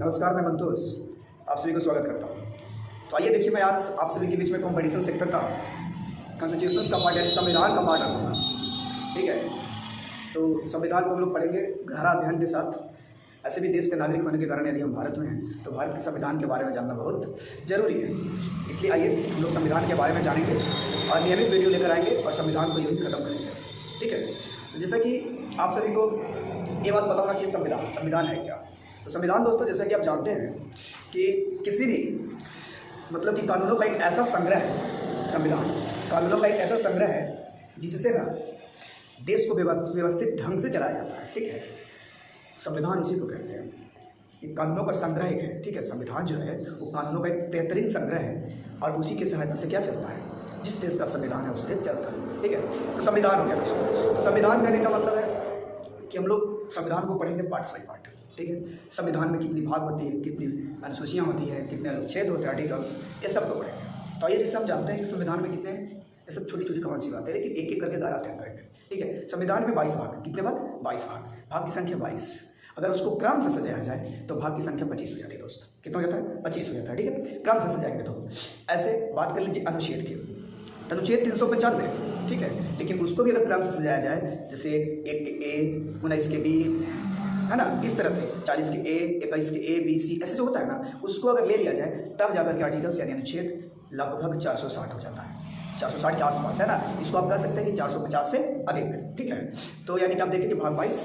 नमस्कार, मैं मंतोष आप सभी को स्वागत करता हूँ। तो आइए देखिए, मैं आज आप सभी के बीच में कॉम्पिटिशन सेक्टर का कॉन्स्टिट्यूशंस का पार्ट यानी संविधान का पार्ट रखूँगा। ठीक है, तो संविधान को हम लोग पढ़ेंगे गहरा अध्ययन के साथ। ऐसे भी देश के नागरिक होने के कारण यदि हम भारत में हैं तो भारत के संविधान के बारे में जानना बहुत जरूरी है। इसलिए आइए हम लोग संविधान के बारे में जानेंगे और नियमित वीडियो लेकर आएंगे और संविधान को यूँ खत्म करेंगे। ठीक है, जैसा कि आप सभी को ये बात पता होना चाहिए, संविधान है क्या। तो संविधान दोस्तों, जैसा कि आप जानते हैं कि किसी भी मतलब कि कानूनों का एक ऐसा संग्रह है, संविधान कानूनों का एक ऐसा संग्रह है जिससे ना देश को व्यवस्थित ढंग से चलाया जाता है। ठीक है, संविधान इसी को कहते हैं कि कानूनों का संग्रह एक है। ठीक है, संविधान जो है वो कानूनों का एक बेहतरीन संग्रह है और उसी की सहायता से क्या चलता है, जिस देश का संविधान है उस देश चलता है। ठीक है, तो संविधान हो गया दोस्तों। संविधान कहने का मतलब है कि हम लोग संविधान को पढ़ेंगे पार्ट्स बाई पार्ट। ठीक है, संविधान में कितनी भाग होती है, कितनी अनुसूचियाँ होती हैं, कितने अनुच्छेद होते हैं, आर्टिकल्स, ये सब को पढ़ेंगे। तो ये जैसे हम जानते हैं कि संविधान में कितने हैं, ये सब छोटी छोटी कौन सी बात है, लेकिन एक एक करके गारा अध्ययन करेंगे। ठीक है, संविधान में 22 भाग, कितने भाग, 22 भाग, भाग की संख्या 22। अगर उसको क्रम से सजाया जाए तो भाग की संख्या 25 हो जाती है दोस्त। कितना हो जाता है, 25 हो जाता है। ठीक है, क्रम से सजाएंगे तो ऐसे बात कर लीजिए अनुच्छेद की, अनुच्छेद 395। ठीक है, लेकिन उसको भी अगर क्रम से सजाया जाए, जैसे 1 के ए, 19 के बी, है ना, इस तरह से 40 के ए, 21 के ए बी सी, ऐसे जो होता है ना, उसको अगर ले लिया जाए तब जाकर के आर्टिकल्स यानी अनुच्छेद लगभग 460 हो जाता है। 460 के आसपास, है ना। इसको आप कह सकते हैं कि 450 से अधिक। ठीक है, तो यानी कि आप देखें कि भाग 22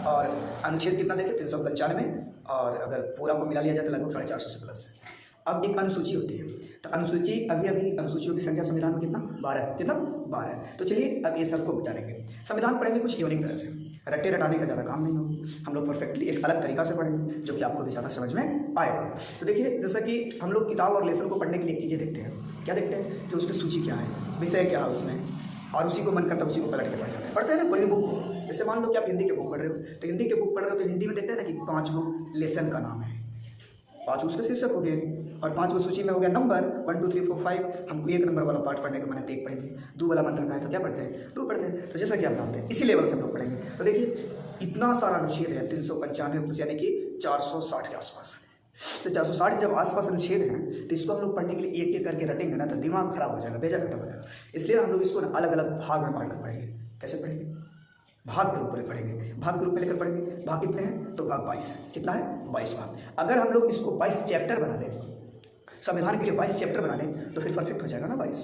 और अनुच्छेद कितना देखें, 395, और अगर पूरा को मिला लिया जाए तो लगभग 450 से प्लस है। अब एक अनुसूची होती है, तो अनुसूची अभी अनुसूचियों की संख्या संविधान में कितना, 12 कितना, 12। तो चलिए अब ये सबको जानेंगे। संविधान पढ़ेंगे कुछ यूनिक तरह से, रट्टे रटाने का ज़्यादा काम नहीं हो, हम लोग परफेक्टली एक अलग तरीका से पढ़ेंगे जो कि आपको भी ज़्यादा समझ में आएगा। तो देखिए, जैसा कि हम लोग किताब और लेसन को पढ़ने के लिए एक चीज़ें देखते हैं, क्या देखते हैं कि उसकी सूची क्या है, विषय क्या है उसमें, और उसी को मन करता है उसी को पलट के पढ़ जाते हैं। पढ़ते हैं ना कोई भी बुक को, जैसे मान लो कि आप हिंदी के बुक पढ़ रहे हो, तो हिंदी के बुक पढ़ रहे हो तो हिंदी में देखते हैं ना कि 5 गो लेसन का नाम है, 5 उसके शीर्षक हो गए और 5 को सूची में हो गया नंबर 1 2 3 4 5। हमको 1 नंबर वाला पार्ट पढ़ने का मन है तो 1 पढ़ेंगे, 2 वाला मन रखा है तो क्या पढ़ते हैं, 2 पढ़ते हैं। तो जैसा कि आप जानते हैं इसी लेवल से हम लोग पढ़ेंगे। तो देखिए इतना सारा अनुच्छेद है, 395 प्लस यानी कि 460 के आसपास। तो 460 जब आसपास अनुच्छेद हैं तो इसको हम लोग पढ़ने के लिए एक एक करके रटेंगे ना तो दिमाग खराब हो जाएगा, बेजा खत्म हो जाएगा। इसलिए हम लोग इसको ना अलग अलग भाग में बांट कर पढ़ेंगे। कैसे पढ़ेंगे, भाग के रूप में पढ़ेंगे, भाग के रूप में लेकर पढ़ेंगे। भाग कितने हैं, तो भाग 22 है। कितना है, 22 भाग। अगर हम लोग इसको 22 चैप्टर बना लें, संविधान के लिए 22 चैप्टर बना लें तो फिर परफेक्ट हो जाएगा ना 22,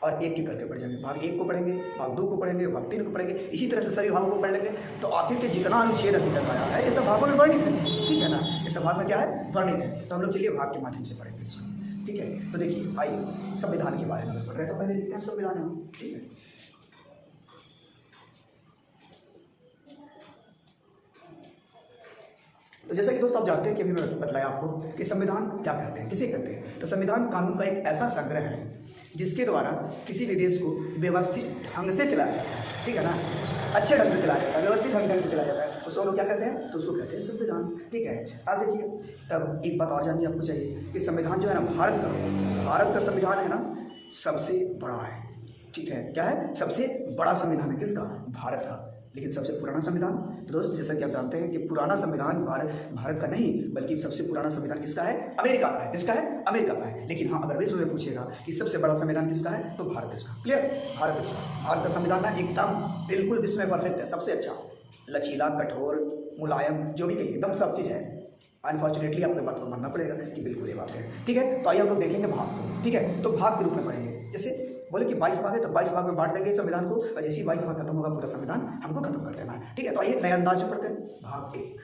और एक एक करके पढ़ जाएंगे। भाग 1 को पढ़ेंगे, भाग 2 को पढ़ेंगे, भाग 3 को पढ़ेंगे, इसी तरह से सभी भागों को पढ़ लेंगे। तो आखिर के जितना अनुच्छेद अभी तक आया है ये सब भागों में वर्णित है। ठीक है ना, ये सब भाग में क्या है, वर्णित है। तो हम लोग चलिए भाग के माध्यम से पढ़ेंगे इसको। ठीक है, तो देखिए आइए संविधान के बारे में पढ़ रहे हैं तो पहले लिखते हैं संविधान है। ठीक है, तो जैसा कि दोस्त आप जानते हैं कि अभी मैं बताया आपको कि संविधान क्या कहते हैं, किसे कहते हैं। तो संविधान कानून का एक ऐसा संग्रह है जिसके द्वारा किसी भी देश को व्यवस्थित ढंग से चलाया जाता है। ठीक है ना, अच्छे ढंग से चलाया जाता है, व्यवस्थित ढंग से चलाया जाता है, उसको हम लोग क्या कहते हैं, तो उसको कहते हैं संविधान। ठीक है, अब देखिए तब एक बात और जाननी आपको चाहिए कि संविधान जो है ना भारत का संविधान है ना सबसे बड़ा है। ठीक है, क्या है, सबसे बड़ा संविधान है, किसका, भारत का। लेकिन सबसे पुराना संविधान, तो दोस्त जैसा कि आप जानते हैं कि पुराना संविधान भारत का नहीं बल्कि सबसे पुराना संविधान किसका है, अमेरिका का है। किसका है, अमेरिका का है। लेकिन हाँ, अगर विश्व में पूछेगा कि सबसे बड़ा संविधान किसका है तो भारत देश का। क्लियर, भारत देश का। भारत का संविधान ना एकदम बिल्कुल विश्व में परफेक्ट है, सबसे अच्छा, लचीला, कठोर, मुलायम, जो भी कहिए एकदम सब चीज़ है। अनफॉर्चुनेटली आपको बात को मानना पड़ेगा कि बिल्कुल ये बात है। ठीक है, तो आइए हम लोग देखेंगे भाग को। ठीक है, तो भाग के रूप में पढ़ेंगे। जैसे बोले कि 22 भाग है तो 22 भाग में बांट देंगे संविधान को, और जैसे ही 22 भाग खत्म होगा पूरा संविधान हमको खत्म कर देना है। ठीक है, तो आइए नए अंदाज में पढ़ते हैं। भाग 1,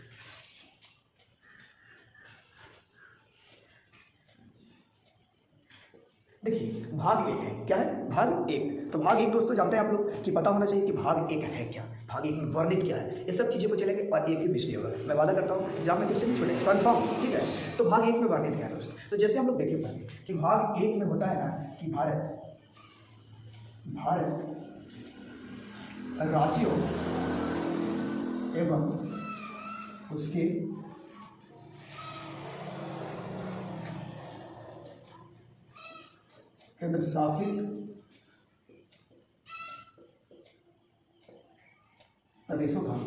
देखिए भाग 1 है, क्या है, भाग 1। तो भाग 1 दोस्तों जानते हैं आप लोग कि पता होना चाहिए कि भाग 1 है क्या, भाग 1 में वर्णित क्या है, ये सब चीज़ें को चलेंगे और एक ही मिस नहीं होगा। मैं वादा करता हूँ एग्जाम में क्वेश्चन नहीं छोड़ेंगे, कन्फर्म। ठीक है, तो भाग 1 में वर्णित क्या है दोस्त, तो जैसे हम लोग देखें पहले कि भाग 1 में होता है ना कि भारत राज्यों एवं उसके केंद्र शासित प्रदेशों का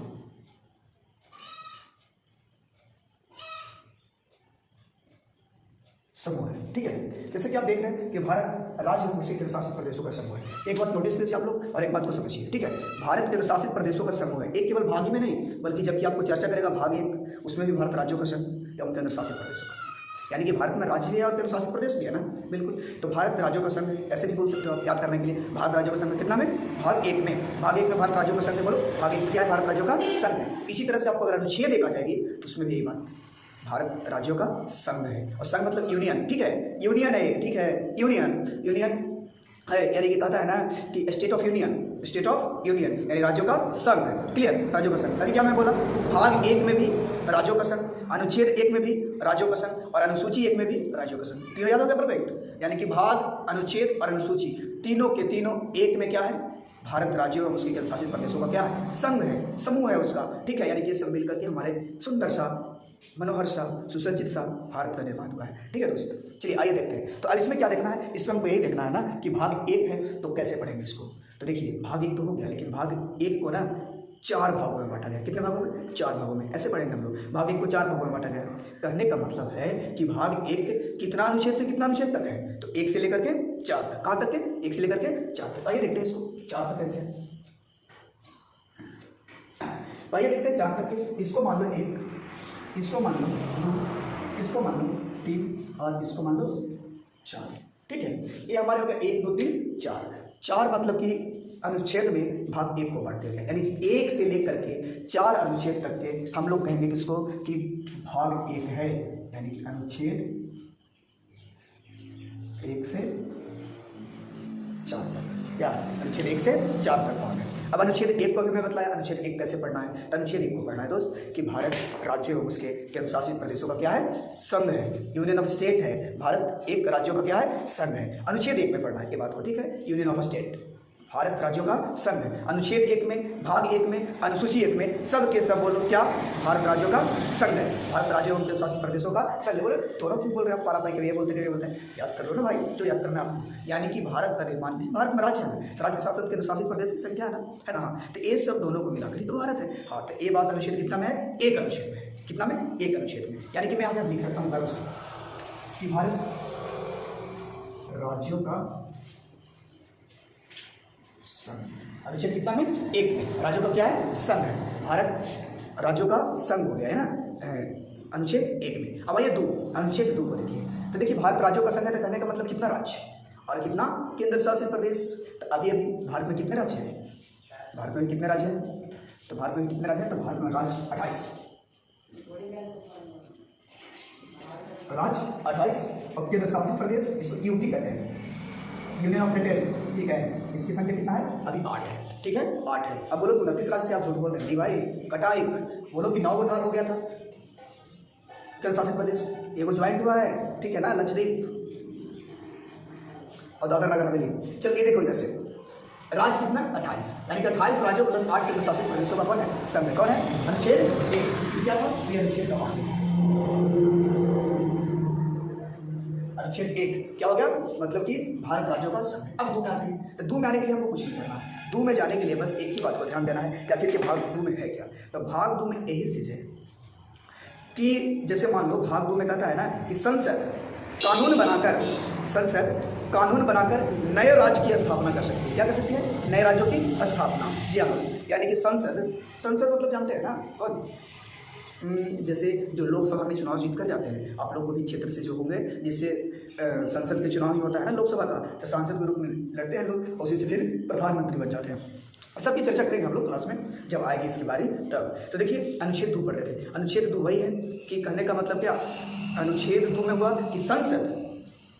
समूह है। ठीक है, जैसे कि आप देख रहे हैं कि भारत राज्य एवं उसके केंद्र शासित प्रदेशों का समूह है। एक बात नोटिस कीजिए आप लोग और एक बात को समझिए। ठीक है, भारत केंद्र शासित प्रदेशों का समूह है, एक केवल भाग ही में नहीं बल्कि जबकि आपको चर्चा करेगा भाग एक, उसमें भी भारत राज्यों का संघ एवं केंद्र शासित प्रदेशों का, यानी कि भारत में राज्य भी है और केंद्र शासित प्रदेश भी है ना, बिल्कुल। तो भारत राज्यों का संघ ऐसे भी बोल सकते हो आप याद करने के लिए। भारत राज्यों का संघ कितना में? भाग एक में। भाग एक में भारत राज्यों का संघ बोलो, भाग एक क्या है? भारत राज्यों का संघ है। इसी तरह से आपको अगर अनुच्छेद देखा जाएगी तो उसमें भी यही बात, भारत राज्यों का संघ है। और संघ मतलब यूनियन, ठीक है, यूनियन है, ठीक है, यूनियन, यूनियन है, यानी कि कहता है ना कि state of union, state of union यानी राज्यों का संघ है। क्लियर, राज्यों का संघ। तभी क्या मैं बोला, भाग एक में भी राज्यों का संघ, अनुच्छेद एक में भी राज्यों का संघ और अनुसूची एक में भी राज्यों का संघ। तीनों याद हो गया? परफेक्ट। यानी कि भाग, अनुच्छेद और अनुसूची तीनों के तीनों एक में क्या है? भारत राज्यों और उसके केंद्र शासित प्रदेशों का क्या है? संघ है, समूह है उसका। ठीक है, यानी कि सब मिलकर के हमारे सुंदर सा, मनोहर सा, सुसज्जित सा भारत का निर्माण हुआ है। ठीक है दोस्तों, चलिए आइए देखते हैं। तो अब इसमें क्या देखना है? इसमें हमको यही देखना है ना कि भाग एक है तो कैसे पढ़ेंगे इसको। तो देखिए भाग एक तो हो गया, लेकिन भाग एक को ना 4 भागों में बांटा गया। कितने भागों में? 4 भागों में। ऐसे पढ़ेंगे हम लोग, भाग एक को 4 भागों में बांटा गया। कहने का मतलब है कि भाग एक कितना अनुच्छेद से कितना अनुच्छेद तक है? तो 1 से लेकर के 4 तक। कहाँ तक के? 1 से लेकर के 4 तक। आइए देखते हैं इसको 4 तक कैसे है। आइए देखते हैं 4 तक के। इसको मान लो 1, इसको मान लो 2, इसको मान लो 3 और इसको मान लो 4। ठीक है, ये हमारे हो गया 1 2 3 4। 4 मतलब कि अनुच्छेद में भाग एक को बांट दिया गया, यानी कि 1 से लेकर के 4 अनुच्छेद तक के हम लोग कहेंगे किसको कि भाग एक है, यानी कि अनुच्छेद 1 से 4 तक। क्या अनुच्छेद 1 से 4 तक भाग है। अब अनुच्छेद 1 को भी मैं बताया, अनुच्छेद 1 कैसे पढ़ना है। तो अनुच्छेद 1 को पढ़ना है दोस्त कि भारत राज्यों और उसके केंद्र शासित प्रदेशों का क्या है? संघ है, यूनियन ऑफ स्टेट है। भारत एक राज्यों का क्या है? संघ है। अनुच्छेद 1 में पढ़ना है ये बात को, ठीक है, यूनियन ऑफ स्टेट, भारत राज्यों का संघ है। अनुच्छेद 1 में, भाग 1 में, अनुसूची 1 में सब के सब बोलो क्या? भारत राज्यों का संघ है, भारत राज्यों और शासित प्रदेशों का संघ है। बोले दोनों क्यों बोल रहे हैं? पारा भाई कभी ये बोलते कभी बोलते हैं, याद कर लो ना भाई, जो याद करना आपको। यानी कि भारत का निर्माण, भारत में राज्य है, राज्य शासित के शासित प्रदेश की संख्या है ना, तो ये सब दोनों को मिलाकर ही तो भारत है। हाँ, तो ये बात अनुच्छेद कितना में है? 1 अनुच्छेद में। कितना में? 1 अनुच्छेद में। यानी कि मैं यहाँ पे लिख सकता हूँ गर्व से कि भारत राज्यों का अनुच्छेद कितना में? 1 में। राज्यों का क्या है? संघ है, भारत राज्यों का संघ हो गया है ना अनुच्छेद 1 में। अब आइए 2, अनुच्छेद 2 को देखिए। तो देखिए भारत राज्यों का संघ है, तो कहने का मतलब कितना राज्य और कितना केंद्र शासित प्रदेश। तो अभी भारत में कितने राज्य हैं? भारत में कितने राज्य हैं? तो भारत में कितने राज्य हैं? तो भारत में राज्य 28, राज्य 28 और केंद्र शासित प्रदेश, इसको यूटी कहते हैं, यूनियन ऑफ टेरिटरी। ठीक है, इसकी संख्या कितना है? अभी 8 है। ठीक है, 8 है। अब बोलो 29 राज्य थे, आप झूठ बोल रहे हैं। नहीं भाई, कटा एक, बोलो कि 9 हो गया था केंद्र शासित प्रदेश, एगो ज्वाइंट हुआ है। ठीक है ना, लक्षद्वीप और दादरा नगर हवेली। चल ये देखो इधर से, राज्य कितना? 28, यानी कि 28 राज्यों प्लस 8 केंद्र शासित प्रदेशों का कौन है? संघ। कौन है? अनुच्छेद 1। क्या था ये? अनुच्छेद का अनुच्छेद 1 क्या हो गया? मतलब कि भारत राज्यों का संघ। अब 2 में आते हैं, तो 2 में आने के लिए हमको कुछ नहीं करना है। 2 में जाने के लिए बस एक ही बात को ध्यान देना है कि आखिर के भाग 2 में है क्या। तो भाग 2 में यही चीज़ है कि जैसे मान लो भाग 2 में कहता है ना कि संसद कानून बनाकर नए राज्य की स्थापना कर सकती है। क्या कर सकती है? नए राज्यों की स्थापना। जी हाँ, यानी कि संसद मतलब जानते हैं ना कौन? जैसे जो लोकसभा में चुनाव जीत कर जाते हैं, आप लोग को भी क्षेत्र से जो होंगे, जिससे संसद के चुनाव ही होता है ना लोकसभा का, तो सांसद के रूप में लड़ते हैं लोग और उसी से फिर प्रधानमंत्री बन जाते हैं। सबकी चर्चा करेंगे हम लोग क्लास में जब आएगी इसकी बारी तब। तो देखिए अनुच्छेद 2 पढ़ रहे थे। अनुच्छेद 2 वही है कि कहने का मतलब क्या? अनुच्छेद 2 में हुआ कि संसद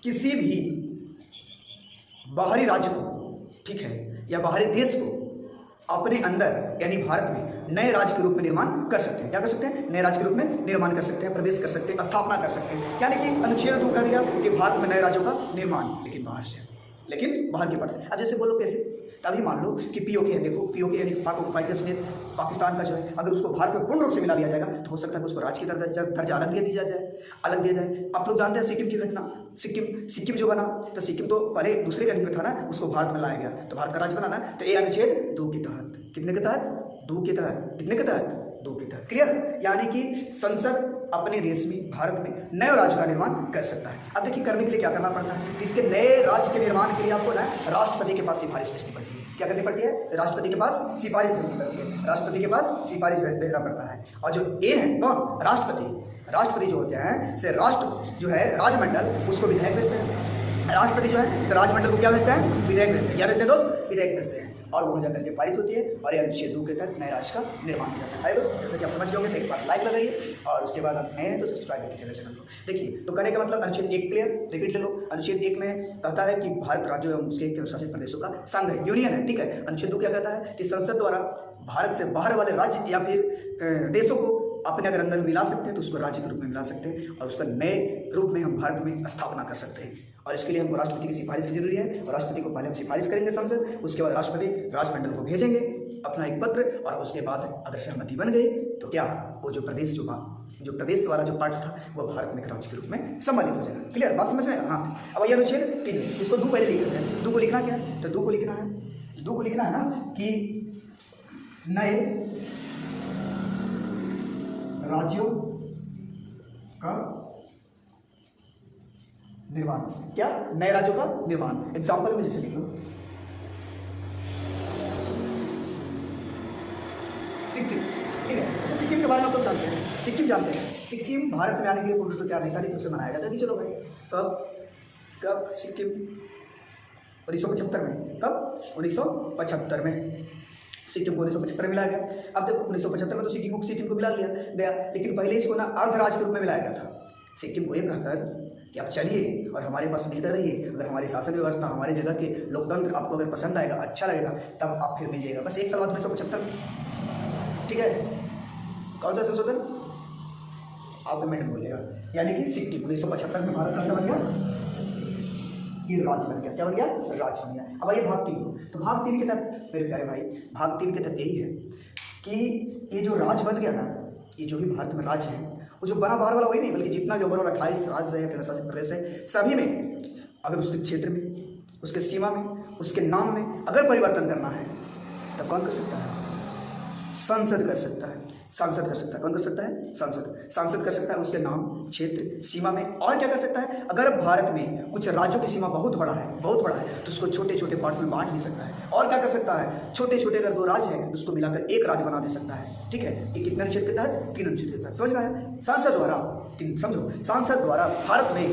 किसी भी बाहरी राज्य को, ठीक है, या बाहरी देश को अपने अंदर यानी भारत में नए राज्य के रूप में निर्माण कर सकते हैं। क्या कर सकते हैं? नए राज्य के रूप में निर्माण कर सकते हैं, प्रवेश कर सकते हैं, स्थापना कर सकते हैं। यानी कि अनुच्छेद 2 कह दिया कि भारत में नए राज्यों का निर्माण, लेकिन बाहर से, लेकिन बाहर की पार्ट से। अब जैसे बोलो कैसे? तभी मान लो कि पीओके है, देखो पीओके यानी पाक ऑक्युपाइड कश्मीर, पाकिस्तान का जो है, अगर उसको भारत में पूर्ण रूप से मिला दिया जाएगा तो हो सकता है उसको राज्य की दर्जा अलग दिया जाए। आप लोग जानते हैं सिक्किम की घटना, सिक्किम जो बना, तो सिक्किम तो पहले दूसरे के अधीन में था ना, उसको भारत में लाया गया, तो भारत का राज्य बनाना। तो ये अनुच्छेद 2 के तहत, कितने के तहत? 2 के तहत। कितने के तहत? 2 के तहत। क्लियर? यानी कि संसद अपने देश में, भारत में नए राज्य का निर्माण कर सकता है। अब देखिए करने के लिए क्या करना पड़ता है, इसके नए राज्य के निर्माण के लिए आपको ना राष्ट्रपति के पास सिफारिश भेजनी पड़ती है। क्या करनी पड़ती है, राष्ट्रपति के पास सिफारिश भेजनी पड़ती है, राष्ट्रपति के पास सिफारिश भेजना पड़ता है। और जो ए है कौन, राष्ट्रपति जो होते हैं से राष्ट्र जो है राजमंडल उसको विधायक भेजते हैं। राष्ट्रपति जो है राजमंडल को क्या भेजते हैं, विधेयक भेजते हैं। क्या भेजते हैं दोस्त, विधेयक भेजते हैं और वो जाकर के पारित होती है और यह अनुच्छेद 2 के तहत नए राज्य का निर्माण किया जाता है। दोस्त जैसे कि आप समझ गए होंगे तो एक बार लाइक लगाइए और उसके बाद आप नए हैं तो सब्सक्राइब कीजिए चैनल को। देखिए तो कहने का मतलब अनुच्छेद 1 क्लियर, रिपीट ले लो। अनुच्छेद 1 में कहता है कि भारत राज्यों एवं उसके केंद्रशासित प्रदेशों का संघ है, यूनियन है, ठीक है। अनुच्छेद 2 क्या कहता है कि संसद द्वारा भारत से बाहर वाले राज्य या फिर देशों को अपने अगर अंदर मिला सकते हैं तो उसको राज्य के रूप में मिला सकते हैं और उसका नए रूप में हम भारत में स्थापना कर सकते हैं। और इसके लिए हमको राष्ट्रपति की सिफारिश की जरूरी है और राष्ट्रपति को पहले हम सिफारिश करेंगे संसद, उसके बाद राष्ट्रपति राजमंडल को भेजेंगे अपना एक पत्र और उसके बाद अगर सहमति बन गई तो क्या वो जो प्रदेश द्वारा जो पार्ट था वो भारत में एक राज्य के रूप में सम्मिलित हो जाएगा। क्लियर, बात समझ में? हाँ। अब ये अनुच्छेद 3, इसको 2 पहले लिख देते हैं। 2 को लिखना क्या है, तो 2 को लिखना है ना कि नए राज्यों का निर्माण। क्या, नए राज्यों का निर्माण। एग्जाम्पल में जैसे लिख लो सिक्किम, ठीक है। अच्छा सिक्किम के बारे में आप लोग जानते हैं, सिक्किम भारत में आने के लिए पूर्ण रूप से तैयार नहीं था, लेकिन उसे मनाया जाता है कि चलो भाई कब सिक्किम 1975 में, कब 1975 में सिक्किम को 1975 में मिलाया गया। अब देखो 1975 में तो सिक्किम को मिला लिया गया, लेकिन पहले इसको ना अर्ध राज्य के रूप में मिलाया गया था। सिक्किम को ये कहकर कि आप चलिए और हमारे पास मिलते रहिए, अगर हमारी शासन व्यवस्था, हमारे जगह के लोकतंत्र आपको अगर पसंद आएगा, अच्छा लगेगा, तब आप फिर मिल जाएगा। बस एक साल बाद 1975 में, ठीक है। कौन सा संशोधन आप मिनट बोलेगा, यानी कि सिक्किम 1975 में भारत का क्या बन गया, ये राज्य बन गया। क्या बन गया, राज्य बन गया। अब आइए भाग 3, तो भाग 3 के तहत मेरे प्यारे भाई, भाग 3 के तहत यही है कि ये जो राज्य बन गया ना, ये जो भी भारत में राज्य है वो जो बना बाहर वाला वही नहीं, बल्कि जितना भी ओवरऑल 28 राज्य है, केंद्रशासित प्रदेश है, सभी में अगर उसके क्षेत्र में, उसके सीमा में, उसके नाम में अगर परिवर्तन करना है तब कौन कर सकता है, संसद कर सकता है। सांसद कर सकता है। कौन कर सकता है, सांसद कर सकता है उसके नाम, क्षेत्र, सीमा में। और क्या कर सकता है, अगर भारत में कुछ राज्यों की सीमा बहुत बड़ा है तो उसको छोटे छोटे पार्ट्स में बांट भी सकता है। और क्या कर सकता है, छोटे छोटे अगर 2 राज्य हैं तो उसको मिलाकर एक राज्य बना दे सकता है, ठीक है। ये कितने अनुच्छेद के तहत, 3 अनुच्छेद के तहत, समझ में आया। सांसद द्वारा भारत में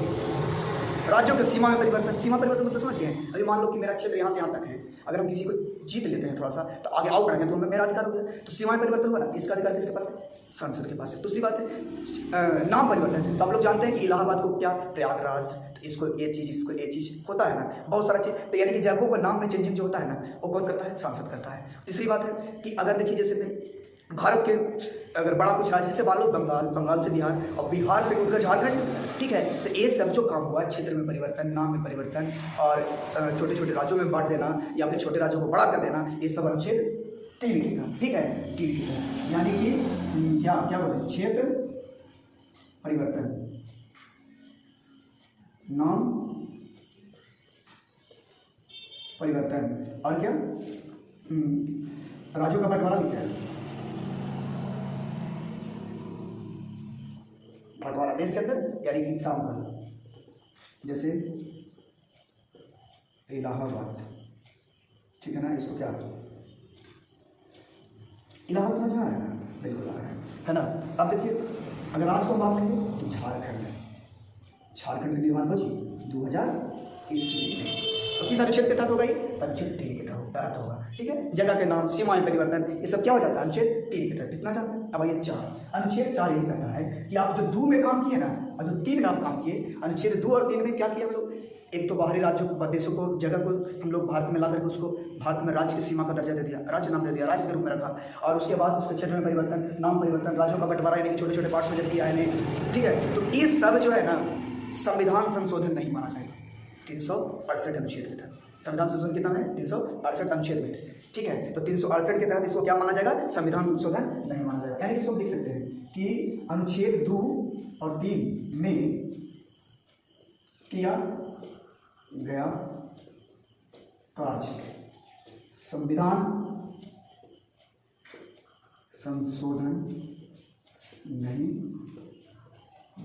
राज्यों के सीमा परिवर्तन मतलब समझ गए। अभी मान लो कि मेरा क्षेत्र यहाँ से यहाँ तक है, अगर हम किसी को जीत लेते हैं थोड़ा सा तो आगे आउट रहेंगे तो मेरा अधिकार हो गया, तो सीमा में परिवर्तन हुआ ना, इसका अधिकार किसके पास है, सांसद के पास है। दूसरी बात है नाम परिवर्तन। तो आप लोग जानते हैं कि इलाहाबाद को क्या प्रयागराज, तो इसको ये चीज़ होता है ना, बहुत सारा चीज़। तो यानी कि जगहों का नाम में चेंजिंग जो होता है ना, वो कौन करता है, सांसद करता है। तीसरी बात है कि अगर देखिए जैसे भारत के अगर बड़ा कुछ राज्य जैसे मान लो बंगाल से बिहार और बिहार से उठकर झारखंड, ठीक है। तो ये सब जो काम हुआ, क्षेत्र में परिवर्तन, नाम में परिवर्तन और छोटे छोटे राज्यों में बांट देना या फिर छोटे राज्यों को बड़ा कर देना, ये सब अनुच्छेद 3 के तहत, ठीक है, 3 के तहत। यानी कि क्या बोले, क्षेत्र परिवर्तन, नाम परिवर्तन और क्या, राज्यों का बंटवारा लिखा है, बंटवारा देश के अंदर। यानी कि एग्जाम्पल जैसे इलाहाबाद, ठीक है ना, इसको क्या, इलाहाबाद समझ में आ रहा है ना, बिल्कुल आ रहा है ना। अब देखिए अगर आज को हम बात करेंगे तो झारखंड है, झारखंड की निर्माण बची 2021 में, तो किस अनुच्छेद के तहत होगा, ये अनुच्छेद 3 के तहत होगा, ठीक है। जगह के नाम, सीमाएं परिवर्तन, ये सब क्या हो जाता है, अनुच्छेद 3 के तहत। इतना जानते हैं। अब आइए 4, अनुच्छेद 4 ये कहता है कि आप जो 2 में काम किए ना और जो 3 में आप काम किए, अनुच्छेद 2 और 3 में क्या किया हम लोग, एक तो बाहरी राज्यों को, देशों को, जगह को हम लोग भारत में ला करके उसको भारत में राज्य की सीमा का दर्जा दे दिया, राज्य नाम दे दिया, राज्य के रूप में रखा। और उसके बाद उसके क्षेत्र में परिवर्तन, नाम परिवर्तन, राज्यों का बंटवारा, यानी कि छोटे छोटे पार्ट्स में जब किया है, ठीक है। तो ये सब जो है ना संविधान संशोधन नहीं माना जाएगा 368 अनुच्छेद के तहत। संविधान संशोधन कितना है, 368 अनुच्छेद में, ठीक है। तो 368 के तहत इसको क्या माना जाएगा, संविधान संशोधन नहीं माना जाएगा। यानी कि इसको लिख सकते हैं कि अनुच्छेद 2 और 3 में किया गया कार्य संविधान संशोधन नहीं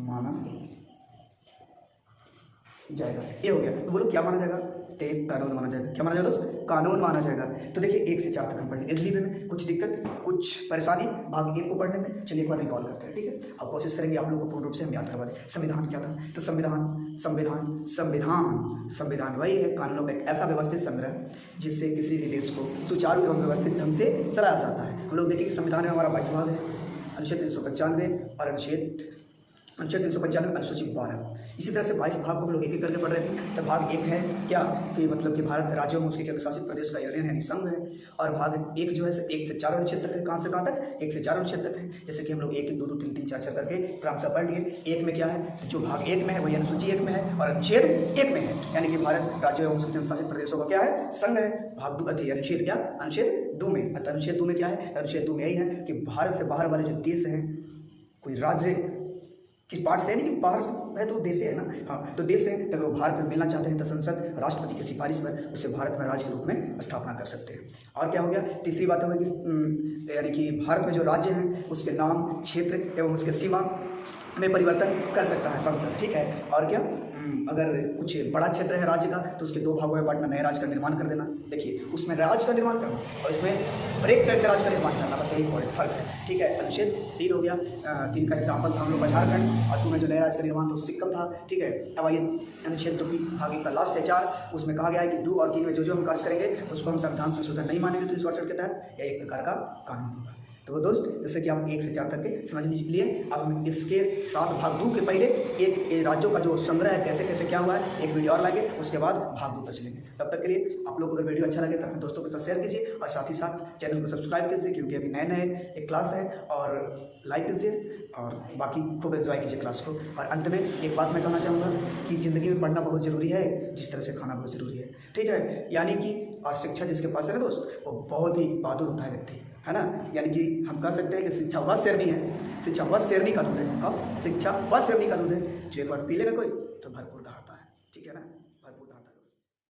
माना जाएगा। ये हो गया। तो बोलो क्या माना जाएगा? कानून माना जाएगा। क्या माना जाएगा दोस्त? कानून माना जाएगा। तो देखिए 1 से 4 तक हम पढ़ इजली वे में, कुछ दिक्कत कुछ परेशानी भाग 1 को पढ़ने में। चलिए एक बार रिकॉल करते हैं, ठीक है। अब कोशिश करेंगे आप लोगों को पूर्ण रूप से हम याद करवा दें। संविधान क्या था? तो संविधान वही है, कानूनों का एक ऐसा व्यवस्थित संग्रह जिससे किसी भी देश को सुचारू एवं व्यवस्थित ढंग से चलाया जाता है। हम लोग देखिए कि संविधान में हमारा 22 भाग है, अनुच्छेद 395 और अनुच्छेद 395 अनुसूची 12। इसी तरह से 22 भाग को हम लोग एक करके पढ़ रहे थे। तो भाग 1 है क्या कि मतलब कि भारत राज्यों में उसके केंद्र शासित प्रदेश का यूनियन यानी संघ है। और भाग 1 जो है 1 से 4 अनुच्छेद तक है। कहाँ से कहाँ तक? 1 से 4 अनुच्छेद तक है। जैसे कि हम लोग 1, 2, 2, 3, 3, 4 करके क्रमशः पढ़ लिए। 1 में क्या है? जो भाग 1 में है वही अनुसूची 1 में है और अनुच्छेद 1 में है, यानी कि भारत राज्यों एवं उसके केंद्र शासित प्रदेशों का क्या है? संघ है। भाग 2 अनुच्छेद क्या? अनुच्छेद 2 में। अतः अनुच्छेद 2 में क्या है? अनुच्छेद 2 में यही है कि भारत से बाहर वाले जो देश हैं, कोई राज्य किस पार्ट से है, नहीं कि बाहर से है तो देश है ना, हाँ, तो देश है। तो अगर वो भारत में मिलना चाहते हैं तो संसद राष्ट्रपति की सिफारिश पर उसे भारत में राज्य के रूप में स्थापना कर सकते हैं। और क्या हो गया? तीसरी बात होगी कि यानी कि भारत में जो राज्य हैं उसके नाम, क्षेत्र एवं उसके सीमा में परिवर्तन कर सकता है संसद, ठीक है। और क्या, अगर कुछ बड़ा क्षेत्र है राज्य का तो उसके 2 भागों में बांटना, नए राज्य का निर्माण कर देना। देखिए उसमें राज्य का निर्माण करना और इसमें ब्रेक करके राज्य का निर्माण करना, बस यही फर्क है, ठीक है। अनुच्छेद 3 हो गया। 3 का एग्जाम्पल था हम लोग का झारखंड, और 2 में जो नए राज्य का निर्माण था सिक्किम था, ठीक है। अब आइए अनुच्छेद जो कि आगे का लास्ट है 4, उसमें कहा गया है कि 2 और 3 में जो हम कार्य करेंगे उसको हम संविधान संशोधन नहीं मानेंगे, तो इस वर्ष के तहत यह एक प्रकार का कानून होगा। तो दोस्त जैसे कि आप 1 से 4 तक के समझ लीजिए। अब हम इसके साथ भाग 2 के पहले एक राज्यों का जो संग्रह है कैसे कैसे क्या हुआ है एक वीडियो और लाएंगे, उसके बाद भाग 2 पर चलेंगे। तब तक के लिए आप लोग अगर वीडियो अच्छा लगे तो अपने दोस्तों के साथ शेयर कीजिए और साथ ही साथ चैनल को सब्सक्राइब कीजिए, क्योंकि अभी नए एक क्लास है, और लाइक कीजिए और बाकी खूब एंजॉय कीजिए क्लास को। और अंत में एक बात मैं कहना चाहूँगा कि ज़िंदगी में पढ़ना बहुत ज़रूरी है, जिस तरह से खाना बहुत ज़रूरी है, ठीक है। यानी कि और शिक्षा जिसके पास है ना दोस्त, वो बहुत ही बहादुर होता है व्यक्ति, है ना। यानी कि हम कह सकते हैं कि शिक्षा वह शेरनी है, शिक्षा वह शेरनी का दूध है। हाँ, शिक्षा वह शेरनी का दूध है जो एक बार पी लेगा कोई